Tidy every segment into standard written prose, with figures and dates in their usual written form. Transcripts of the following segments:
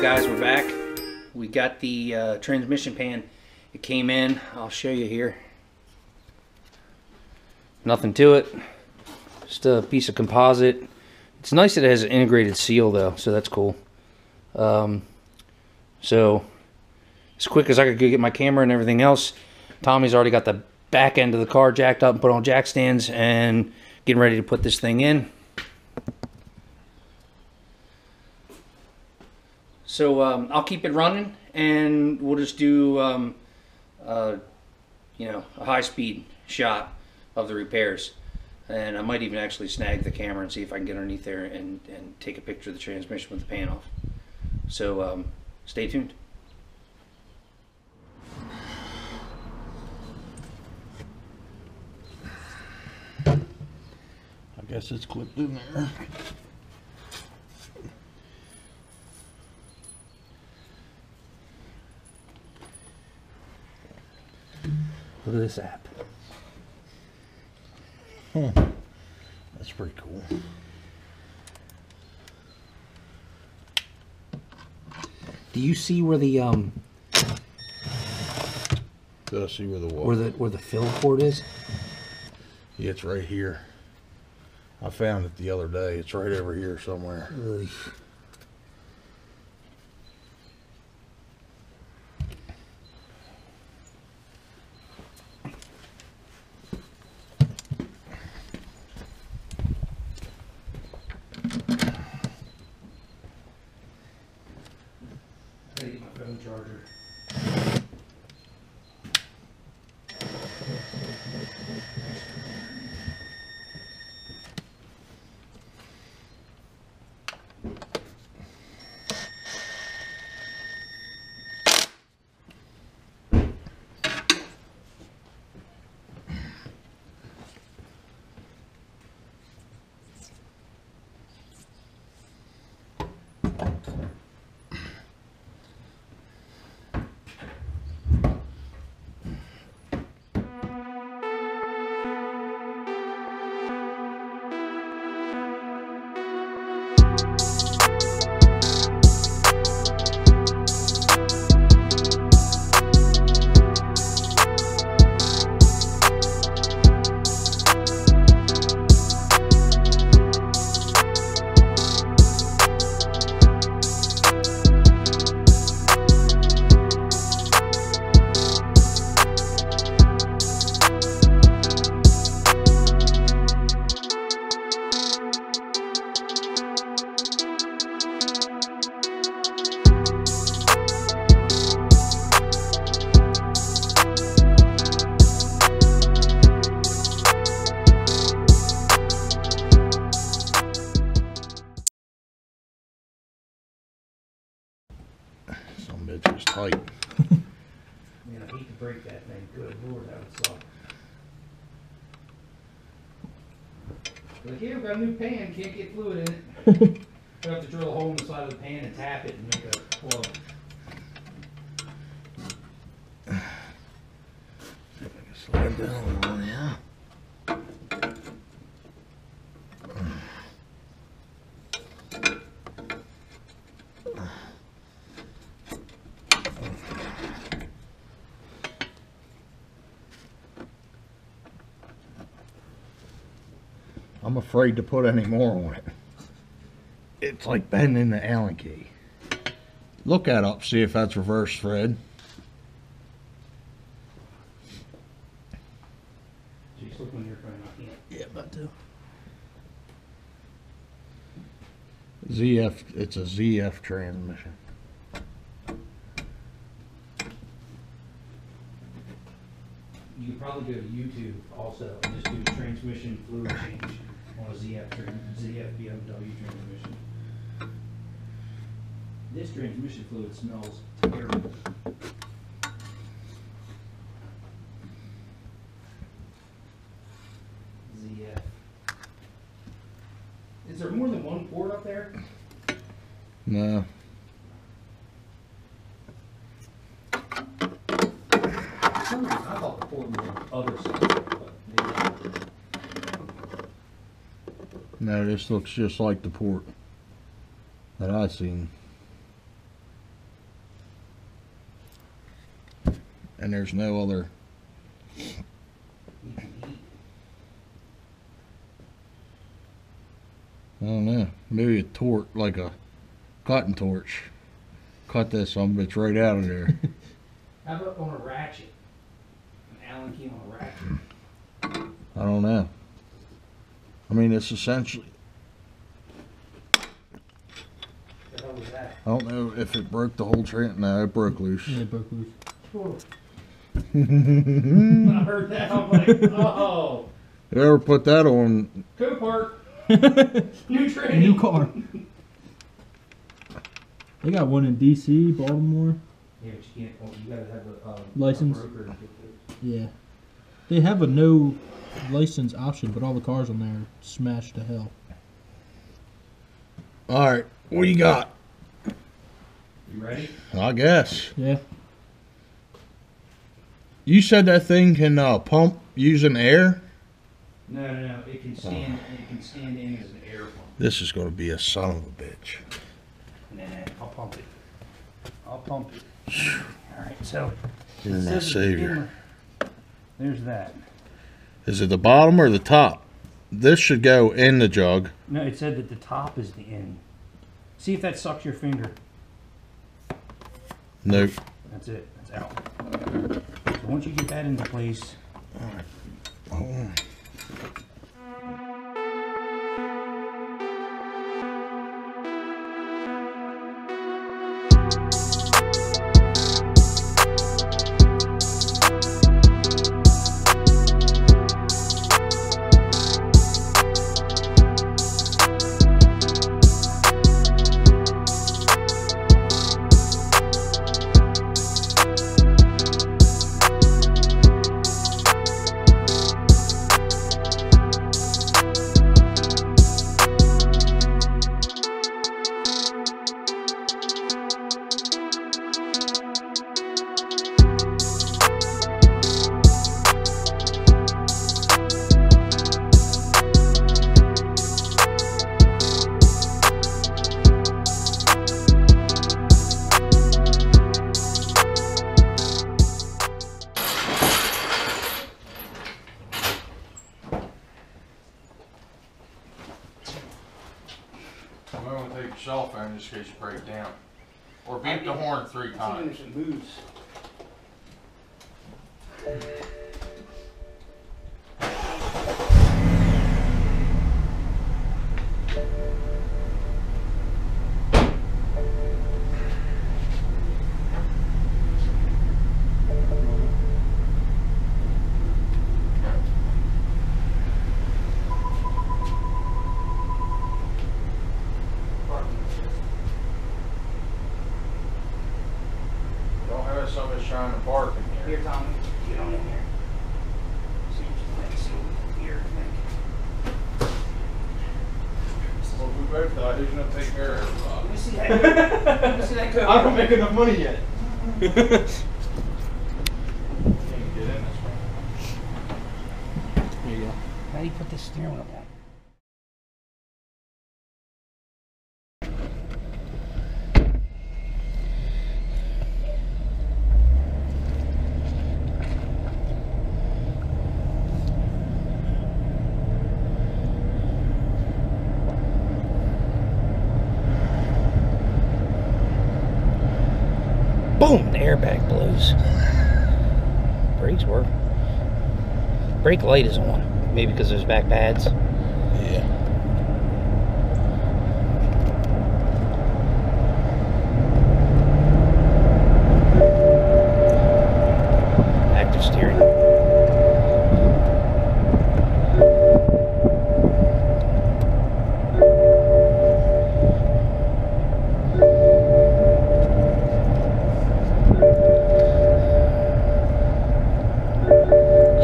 guys, we're back. We got the transmission pan. It came in. I'll show you here. Nothing to it. Just a piece of composite. It's nice that it has an integrated seal though, so that's cool. So as quick as I could get my camera and everything else, Tommy's already got the back end of the car jacked up and put on jack stands and getting ready to put this thing in. So I'll keep it running, and we'll just do you know, a high-speed shot of the repairs. And I might even actually snag the camera and see if I can get underneath there and take a picture of the transmission with the pan off. So stay tuned. I guess it's clipped in there. Look at this app. Huh. That's pretty cool. Do you see where the Do I see where the what? where the fill port is? Yeah, it's right here. I found it the other day. It's right over here somewhere. Ugh. I gotta get my phone charger. Some bitch is tight. Man, I hate to break that thing. Good Lord, that would suck. Like, here, we've got a new pan, can't get fluid in it. I have to drill a hole in the side of the pan and tap it and make a flow. See if I can slide down a little, yeah. I'm afraid to put any more on it. It's like bending the Allen key. Look that up, see if that's reverse thread. Jeez, look when you're trying not to. Yeah, about to. ZF, it's a ZF transmission. You could probably go to YouTube also and just do transmission fluid change on a ZF BMW transmission. This transmission fluid smells terrible. ZF. Is there more than one port up there? No. I thought the port was on the other side, but maybe not. No, this looks just like the port that I seen. and there's no other. I don't know. Maybe a torch, like a cutting torch. Cut this some bitch right out of there. How about on a ratchet? An Allen key on a ratchet? I don't know. I mean, it's essentially. The hell was that? I don't know if it broke the whole train. No, it broke loose. Yeah, it broke loose. When I heard that, I'm like, oh. You ever put that on? Copart. New train. New car. They got one in DC, Baltimore. Yeah, but you can't. You gotta have a License. A broker to get those. Yeah. They have a no license option, but all the cars on there are smashed to hell. All right, what do you got? You ready? I guess. Yeah. You said that thing can pump using air? No. It can stand. It can stand in as an air pump. This is going to be a son of a bitch. Nah, I'll pump it. I'll pump it. All right, so. You're my says savior. There's that. Is it the bottom or the top? This should go in the jug. No, it said that the top is the end. See if that sucks your finger. Nope. That's it. That's out. So once you get that into place. All right. Hold on. I'm going to take your cell phone just in case you break down. Or beat the horn 3 times. It moves. Don't have somebody trying to park in here. Here, Tommy, get on in here. See what you think. See what here think. Well, if we both die, who's going to take care of everybody? Let me see that. Let me see that code. I don't make enough money yet. Can't get in this one. There you go. How do you put this steering wheel on? Boom! The airbag blows. Brakes work. Brake light is on. Maybe because there's back pads. Yeah. Active steering.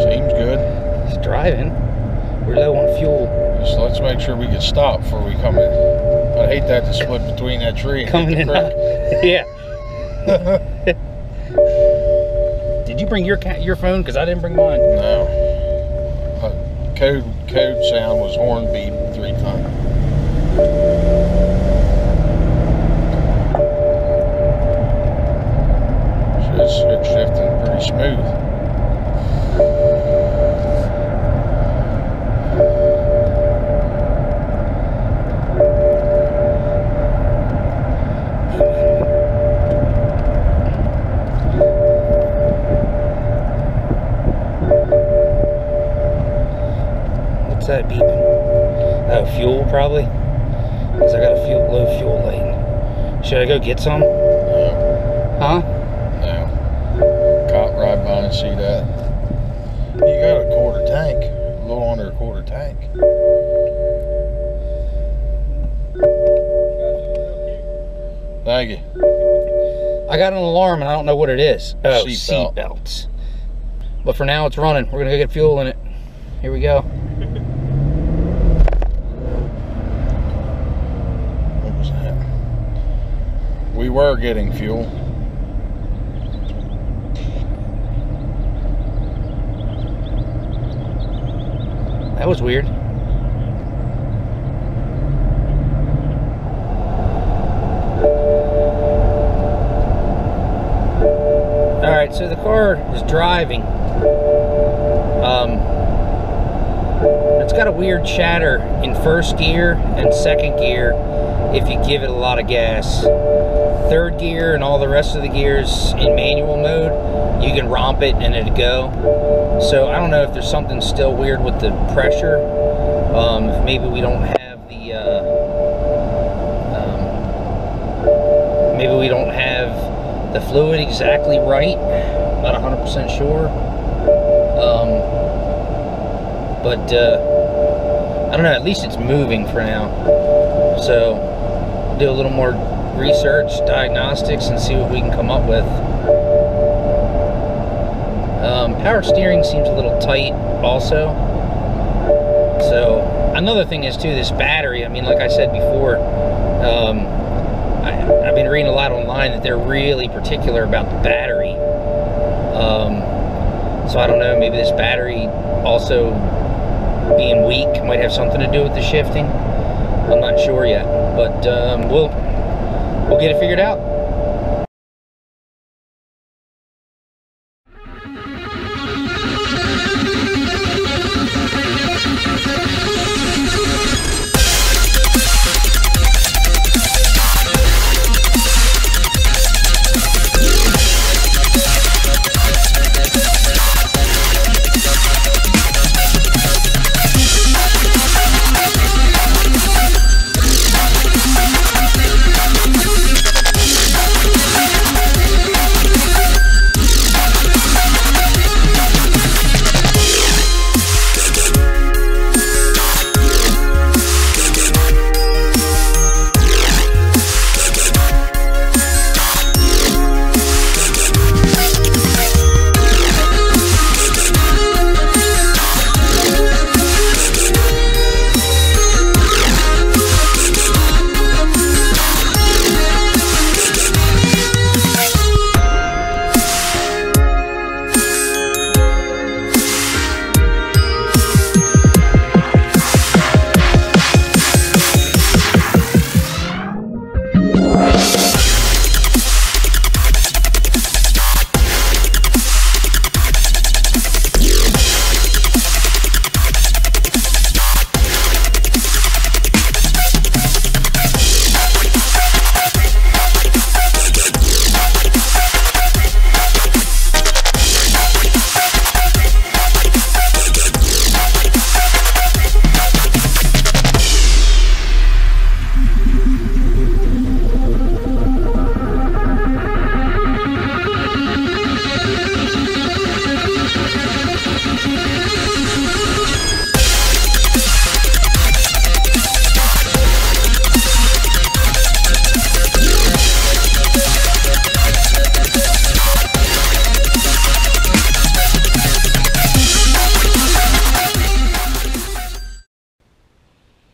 Seems good. It's driving. We're low on fuel. Just let's make sure we get stopped before we come in. I'd hate that to split between that tree and Coming hit in the hot. creek. Yeah. Did you bring your phone? Because I didn't bring mine. No. Code sound was horn beep 3 times. It's shifting pretty pretty smooth. What's that beeping? Oh, fuel probably? Because I got a low fuel lane. Should I go get some? No. Huh? No. Cop right by and see that. You got a quarter tank. A little under a quarter tank. Thank you. I got an alarm and I don't know what it is. Oh, Seat seat belts. But for now it's running. We're gonna go get fuel in it. Here we go. What was that? We were getting fuel. That was weird. Alright, so the car was driving. It's got a weird chatter in first gear and second gear if you give it a lot of gas. Third gear and all the rest of the gears in manual mode, you can romp it and it'll go. So I don't know if there's something still weird with the pressure. If maybe we don't have the maybe we don't have the fluid exactly right. Not 100% sure. But I don't know, at least it's moving for now. So do a little more research, diagnostics, and see what we can come up with. Power steering seems a little tight also. So another thing is too, this battery, I mean, like I said before, I've been reading a lot online that they're really particular about the battery. So I don't know, maybe this battery also being weak might have something to do with the shifting. I'm not sure yet, but we'll get it figured out.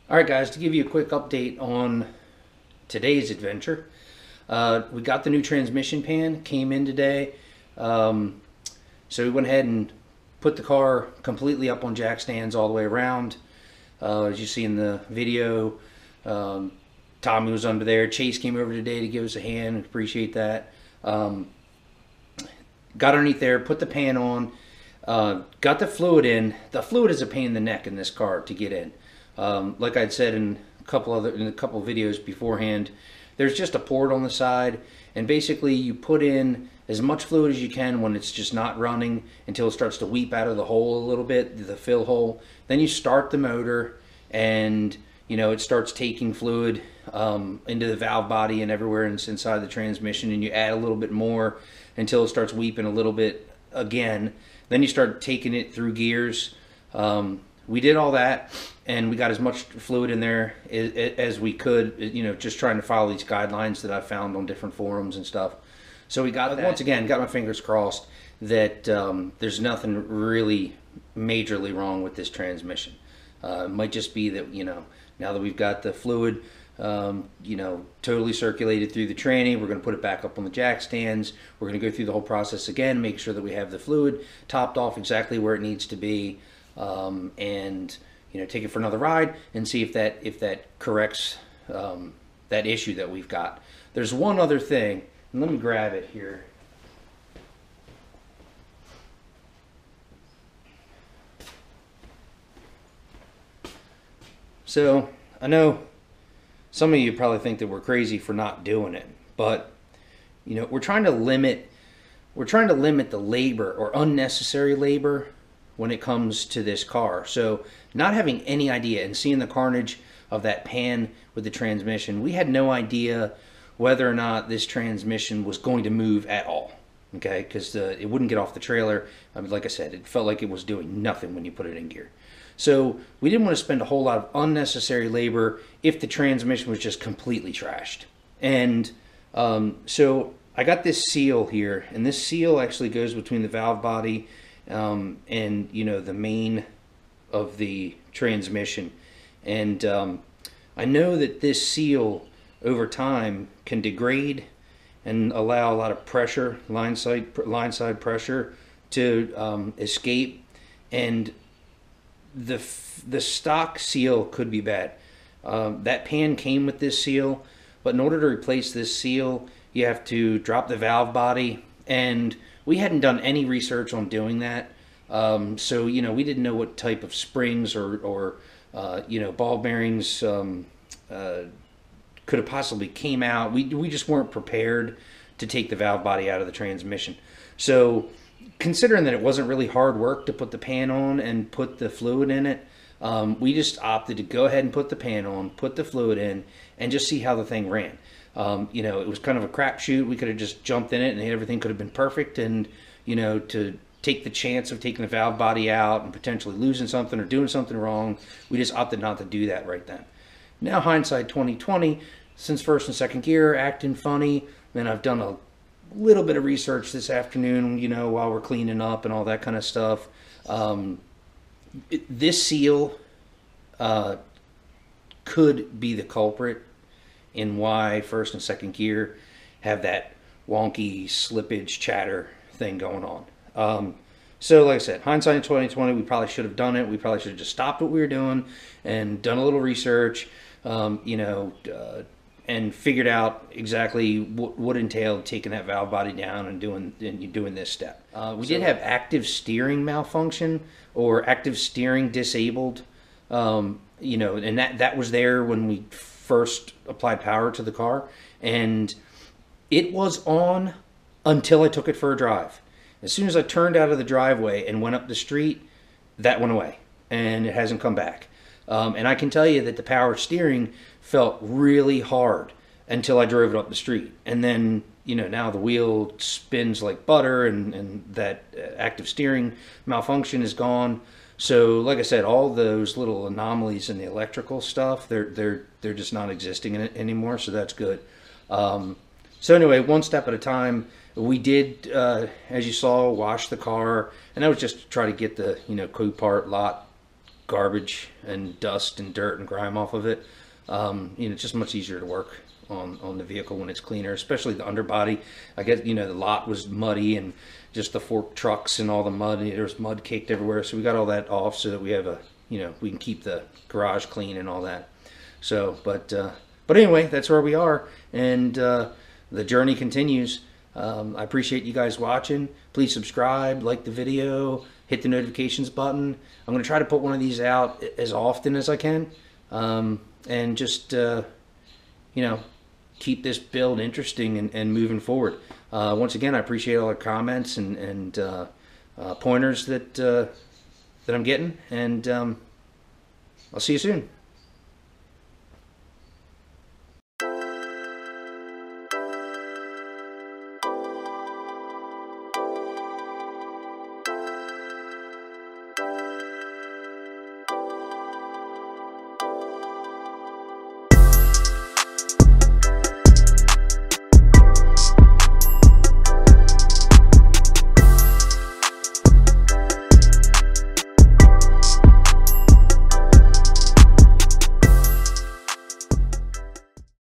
Alright guys, to give you a quick update on today's adventure, we got the new transmission pan, came in today, so we went ahead and put the car completely up on jack stands all the way around. As you see in the video, Tommy was under there. Chase came over today to give us a hand, appreciate that. got underneath there, put the pan on, got the fluid in. The fluid is a pain in the neck in this car to get in. Like I'd said in a couple of videos beforehand, there's just a port on the side, and basically you put in as much fluid as you can when it's just not running until it starts to weep out of the hole a little bit, the fill hole. Then you start the motor, and it starts taking fluid into the valve body and everywhere inside the transmission, and you add a little bit more until it starts weeping a little bit again. Then you start taking it through gears. We did all that, and we got as much fluid in there as we could, just trying to follow these guidelines that I found on different forums and stuff. So we got that. Once again, got my fingers crossed that there's nothing really majorly wrong with this transmission. It might just be that, now that we've got the fluid, totally circulated through the tranny, we're going to put it back up on the jack stands. We're going to go through the whole process again, make sure that we have the fluid topped off exactly where it needs to be. And take it for another ride and see if that corrects that issue that we've got. There's one other thing, and let me grab it here. So I know some of you probably think that we're crazy for not doing it, but we're trying to limit the labor or unnecessary labor when it comes to this car. So not having any idea and seeing the carnage of that pan with the transmission, we had no idea whether or not this transmission was going to move at all, okay? Because it wouldn't get off the trailer. I mean, like I said, it felt like it was doing nothing when you put it in gear. So we didn't want to spend a whole lot of unnecessary labor if the transmission was just completely trashed. And so I got this seal here, and this seal actually goes between the valve body and the main of the transmission. And I know that this seal over time can degrade and allow a lot of pressure, line side pressure, to escape, and the stock seal could be bad. That pan came with this seal, but in order to replace this seal, you have to drop the valve body, and we hadn't done any research on doing that. So we didn't know what type of springs or ball bearings could have possibly came out. We just weren't prepared to take the valve body out of the transmission. So considering that it wasn't really hard work to put the pan on and put the fluid in it, we just opted to go ahead and put the pan on, put the fluid in, and just see how the thing ran. It was kind of a crapshoot. We could have just jumped in it and everything could have been perfect, and to take the chance of taking the valve body out and potentially losing something or doing something wrong, we just opted not to do that right then. Now hindsight 2020, since first and second gear acting funny, then I've done a little bit of research this afternoon, while we're cleaning up and all that kind of stuff. This seal could be the culprit in why first and second gear have that wonky slippage chatter thing going on. So like I said, hindsight in 2020, we probably should have done it. We probably should have just stopped what we were doing and done a little research, and figured out exactly what entailed taking that valve body down and doing this step. We did have active steering malfunction or active steering disabled, and that was there when we first applied power to the car, and it was on until I took it for a drive. As soon as I turned out of the driveway and went up the street, that went away, and it hasn't come back. And I can tell you that the power steering felt really hard until I drove it up the street. And then, now the wheel spins like butter, and that active steering malfunction is gone. So like I said, all those little anomalies in the electrical stuff, they're just not existing in it anymore, so that's good. So anyway, one step at a time. We did, as you saw, wash the car, and that was just to try to get the Copart lot garbage and dust and dirt and grime off of it. It's just much easier to work on the vehicle when it's cleaner, especially the underbody. I guess the lot was muddy, and just the fork trucks and all the mud, and there was mud caked everywhere. So we got all that off so that we have we can keep the garage clean and all that. So, but anyway, that's where we are, and the journey continues. I appreciate you guys watching. Please subscribe, like the video, hit the notifications button. I'm going to try to put one of these out as often as I can, and just keep this build interesting and moving forward. Once again, I appreciate all the comments and pointers that I'm getting, and I'll see you soon.